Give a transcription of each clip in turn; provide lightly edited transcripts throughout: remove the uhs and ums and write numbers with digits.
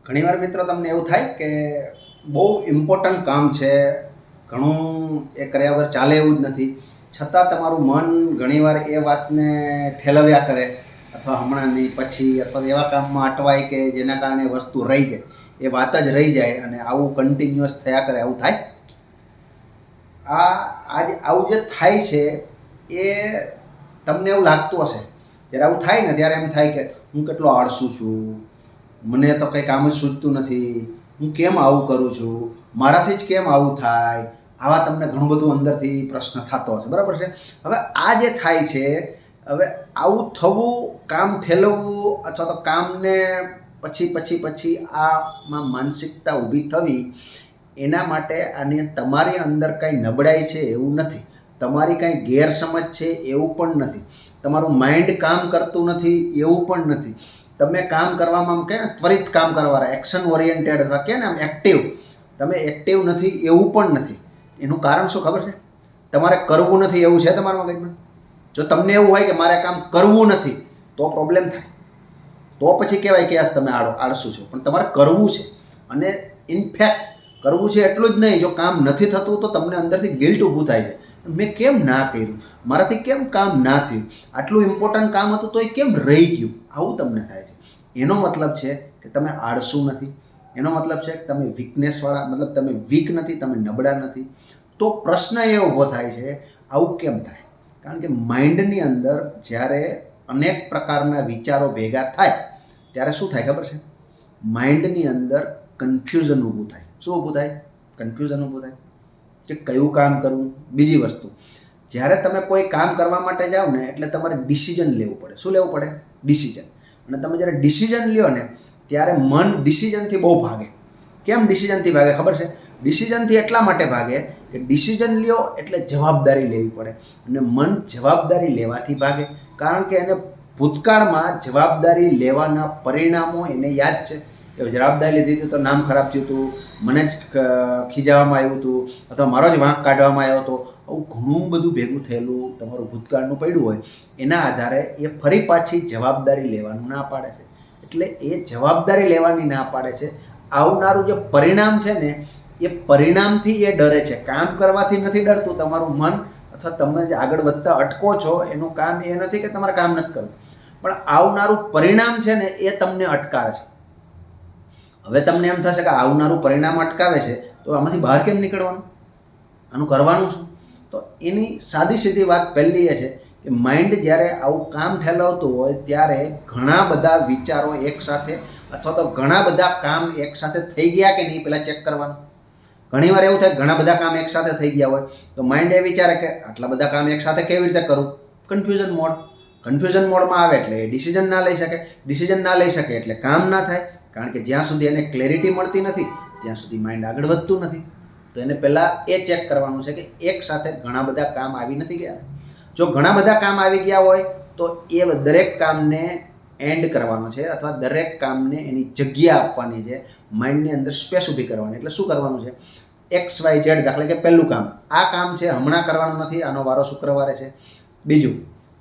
ઘણીવાર મિત્રો તમને એવું થાય કે બહુ ઇમ્પોર્ટન્ટ કામ છે, ઘણું એ કર્યા વગર ચાલે એવું જ નથી, છતાં તમારું મન ઘણીવાર એ વાતને ઠેલવ્યા કરે અથવા હમણાં નહીં પછી અથવા એવા કામમાં અટવાય કે જેના કારણે વસ્તુ રહી જાય, એ વાત જ રહી જાય અને આવું કન્ટિન્યુઅસ થયા કરે. આવું થાય. આજે આવું જે થાય છે એ તમને એવું લાગતું હશે. જ્યારે આવું થાય ને ત્યારે એમ થાય કે હું કેટલો આળસુ છું, મને તો કંઈ કામ જ સૂચતું નથી, હું કેમ આવું કરું છું, મારાથી જ કેમ આવું થાય. આવા તમને ઘણું બધું અંદરથી પ્રશ્ન થતો હશે, બરાબર છે. હવે આ જે થાય છે, હવે આવું થવું, કામ ઠેલવવું અથવા તો કામને પછી આમાં માનસિકતા ઊભી થવી, એના માટે આની તમારી અંદર કાંઈ નબળાઈ છે એવું નથી, તમારી કાંઈ ગેરસમજ છે એવું પણ નથી, તમારું માઇન્ડ કામ કરતું નથી એવું પણ નથી. તમે કામ કરવામાં આમ કહે ને ત્વરિત કામ કરવાવાળા, એક્શન ઓરિએન્ટેડ અથવા કહે ને આમ એક્ટિવ, તમે એક્ટિવ નથી એવું પણ નથી. એનું કારણ શું ખબર છે? તમારે કરવું નથી એવું છે તમારા મગજમાં. જો તમને એવું હોય કે મારે કામ કરવું નથી તો પ્રોબ્લેમ થાય, તો પછી કહેવાય કે આ તમે આળસુ છો. પણ તમારે કરવું છે, અને ઇનફેક્ટ કરવું છે એટલું જ નહીં, જો કામ નથી થતું તો તમને અંદરથી ગિલ્ટ ઊભું થાય છે, મેં કેમ ના કર્યું, મારાથી કેમ કામ ના થયું, આટલું ઇમ્પોર્ટન્ટ કામ હતું તો એ કેમ રહી ગયું, આવું તમને થાય છે. એનો મતલબ છે કે તમે આળસુ નથી, એનો મતલબ છે કે તમે વીકનેસવાળા, મતલબ તમે વીક નથી, તમે નબળા નથી. તો પ્રશ્ન એ ઊભો થાય છે, આવું કેમ થાય? કારણ કે માઇન્ડની અંદર જ્યારે અનેક પ્રકારના વિચારો ભેગા થાય ત્યારે શું થાય ખબર છે? માઇન્ડની અંદર કન્ફ્યુઝન ઊભું થાય. શું ઊભું થાય? કન્ફ્યુઝન ઊભું થાય કે કયું કામ કરવું. બીજી વસ્તુ, જ્યારે તમે કોઈ કામ કરવા માટે જાઓ ને એટલે તમારે ડિસિઝન લેવું પડે. શું લેવું પડે? ડિસિઝન. અને તમે જ્યારે ડિસિઝન લ્યો ને ત્યારે મન ડિસિઝનથી બહુ ભાગે. કેમ ડિસિઝનથી ભાગે ખબર છે? ડિસિઝનથી એટલા માટે ભાગે કે ડિસિઝન લ્યો એટલે જવાબદારી લેવી પડે, અને મન જવાબદારી લેવાથી ભાગે. કારણ કે એને ભૂતકાળમાં જવાબદારી લેવાના પરિણામો એને યાદ છે. કે જવાબદારી લીધી હતી તો નામ ખરાબ થયું હતું, મને જ ખીજાવવામાં આવ્યું હતું, અથવા મારો જ વાંક કાઢવામાં આવ્યો હતો. આવું ઘણું બધું ભેગું થયેલું તમારું ભૂતકાળનું પડ્યું હોય, એના આધારે એ ફરી પાછી જવાબદારી લેવાનું ના પાડે છે. એટલે એ જવાબદારી લેવાની ના પાડે છે. આવનારું જે પરિણામ છે ને, એ પરિણામથી એ ડરે છે, કામ કરવાથી નથી ડરતું તમારું મન. અથવા તમે જે આગળ વધતા અટકો છો એનું કામ એ નથી કે તમારે કામ નથી કરવું, પણ આવનારું પરિણામ છે ને એ તમને અટકાવે છે. હવે તમને એમ થશે કે આવનારું પરિણામ અટકાવે છે તો આમાંથી બહાર કેમ નીકળવાનું, આનું કરવાનું શું? તો એની સાદી સીધી વાત પહેલી એ છે કે માઇન્ડ જ્યારે આવું કામ ઠેલાવતું હોય ત્યારે ઘણા બધા વિચારો એકસાથે, અથવા તો ઘણા બધા કામ એકસાથે થઈ ગયા કે નહીં પહેલાં ચેક કરવાનું. ઘણીવાર એવું થાય ઘણા બધા કામ એકસાથે થઈ ગયા હોય તો માઇન્ડ એ વિચારે કે આટલા બધા કામ એકસાથે કેવી રીતે કરું. કન્ફ્યુઝન મોડમાં આવે એટલે એ ડિસિઝન ના લઈ શકે. ડિસિઝન ના લઈ શકે એટલે કામ ના થાય. કારણ કે જ્યાં સુધી એને ક્લેરિટી મળતી નથી ત્યાં સુધી માઇન્ડ આગળ વધતું નથી. તો એને પહેલાં એ ચેક કરવાનું છે કે એક સાથે ઘણા બધા કામ આવી નથી ગયા. જો ઘણા બધા કામ આવી ગયા હોય તો એ દરેક કામને એન્ડ કરવાનો છે, અથવા દરેક કામને એની જગ્યા આપવાની છે, માઇન્ડની અંદર સ્પેસ ઊભી કરવાની. એટલે શું કરવાનું છે? XYZ, દાખલા કે પહેલું કામ, આ કામ છે હમણાં કરવાનું નથી, આનો વારો શુક્રવારે છે. બીજું,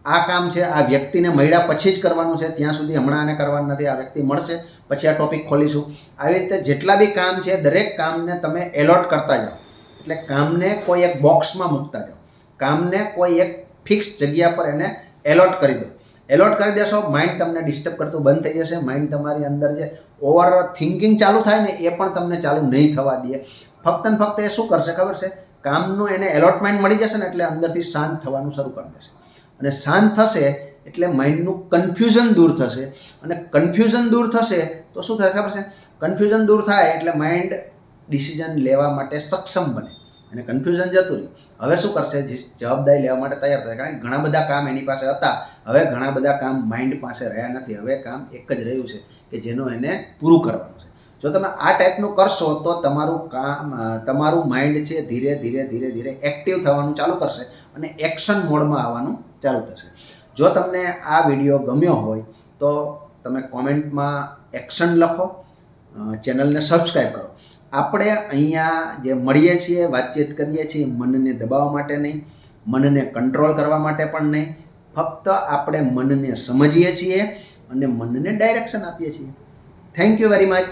આ કામ છે આ વ્યક્તિને મળ્યા પછી જ કરવાનું છે, ત્યાં સુધી હમણાં આને કરવાનું નથી, આ વ્યક્તિ મળશે પછી આ ટોપિક ખોલીશું. આવી રીતે જેટલા બી કામ છે દરેક કામને તમે એલોટ કરતા જાઓ. એટલે કામને કોઈ એક બોક્સમાં મૂકતા જાઓ, કામને કોઈ એક ફિક્સ જગ્યા પર એને એલોટ કરી દો. એલોટ કરી દેશો, માઇન્ડ તમને ડિસ્ટર્બ કરતું બંધ થઈ જશે. માઇન્ડ તમારી અંદર જે ઓવર થિંકિંગ ચાલુ થાય ને એ પણ તમને ચાલુ નહીં થવા દે. ફક્ત ને ફક્ત એ શું કરશે ખબર છે? કામનું એને એલોટમેન્ટ મળી જશે ને એટલે અંદરથી શાંત થવાનું શરૂ કરી દેશે. અને શાંત થશે એટલે માઇન્ડનું કન્ફ્યુઝન દૂર થશે. અને કન્ફ્યુઝન દૂર થશે તો શું થાય ખબર છે? કન્ફ્યુઝન દૂર થાય એટલે માઇન્ડ ડિસિઝન લેવા માટે સક્ષમ બને અને કન્ફ્યુઝન જતું રહ્યું. હવે શું કરશે? જવાબદારી લેવા માટે તૈયાર થાય. કારણ કે ઘણા બધા કામ એની પાસે હતા, હવે ઘણા બધા કામ માઇન્ડ પાસે રહ્યા નથી. હવે કામ એક જ રહ્યું છે કે જેનું એને પૂરું કરવાનું છે. જો તમે આ ટાઈપનું કરશો તો તમારું કામ, તમારું માઇન્ડ છે ધીરે ધીરે એક્ટિવ થવાનું ચાલુ કરશે અને એક્શન મોડમાં આવવાનું ચાલુ થશે. જો તમને આ વિડીયો ગમ્યો હોય તો તમે કોમેન્ટમાં એક્શન લખો, ચેનલને સબસ્ક્રાઈબ કરો. આપણે અહીંયા જે મળીએ છીએ, વાતચીત કરીએ છીએ, મનને દબાવવા માટે નહીં, મનને કંટ્રોલ કરવા માટે પણ નહીં, ફક્ત આપણે મનને સમજીએ છીએ અને મનને ડાયરેક્શન આપીએ છીએ. Thank you very much.